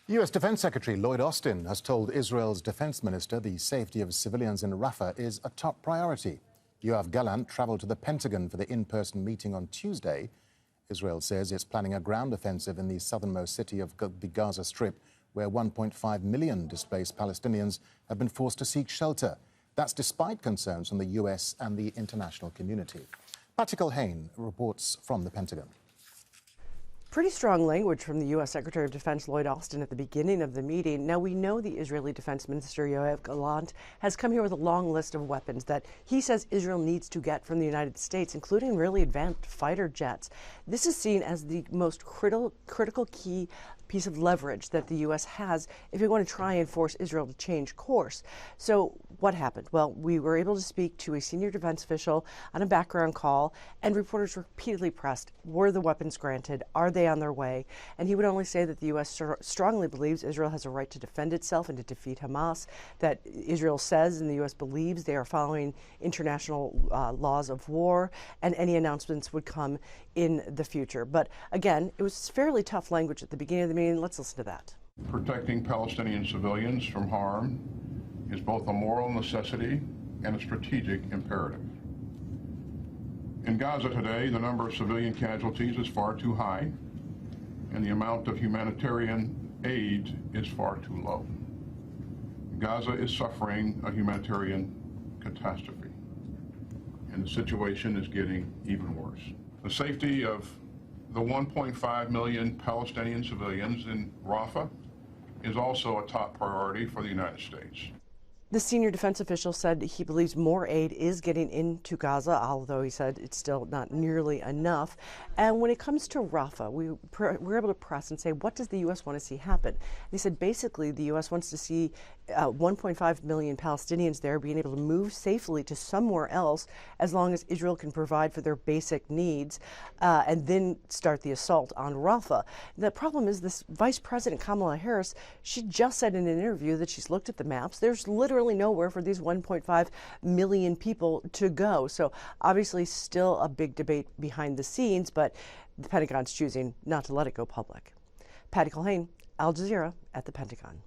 U.S. Defense Secretary Lloyd Austin has told Israel's defense minister the safety of civilians in Rafah is a top priority. Yoav Gallant traveled to the Pentagon for the in-person meeting on Tuesday. Israel says it's planning a ground offensive in the southernmost city of the Gaza Strip, where 1.5 million displaced Palestinians have been forced to seek shelter. That's despite concerns from the U.S. and the international community. Culhane reports from the Pentagon. Pretty strong language from the U.S. Secretary of Defense Lloyd Austin at the beginning of the meeting. Now, we know the Israeli Defense Minister Yoav Gallant has come here with a long list of weapons that he says Israel needs to get from the United States, including really advanced fighter jets. This is seen as the most critical key piece of leverage that the U.S. has if we want to try and force Israel to change course. So what happened? Well, we were able to speak to a senior defense official on a background call, and reporters repeatedly pressed, were the weapons granted? Are they on their way? And he would only say that the U.S. strongly believes Israel has a right to defend itself and to defeat Hamas, that Israel says and the U.S. believes they are following international laws of war, and any announcements would come in the future. But again, it was fairly tough language at the beginning of the meeting. Let's listen to that. Protecting Palestinian civilians from harm is both a moral necessity and a strategic imperative. In Gaza today, the number of civilian casualties is far too high, and the amount of humanitarian aid is far too low. Gaza is suffering a humanitarian catastrophe, and the situation is getting even worse. The safety of the 1.5 million Palestinian civilians in Rafah is also a top priority for the United States. The senior defense official said he believes more aid is getting into Gaza, although he said it's still not nearly enough. And when it comes to Rafah, we were able to press and say, what does the U.S. want to see happen? And he said basically the U.S. wants to see 1.5 million Palestinians there being able to move safely to somewhere else as long as Israel can provide for their basic needs, and then start the assault on Rafah. The problem is this Vice President Kamala Harris, she just said in an interview that she's looked at the maps. There's literally nowhere for these 1.5 million people to go. So obviously still a big debate behind the scenes, but the Pentagon's choosing not to let it go public. Culhane, Al Jazeera at the Pentagon.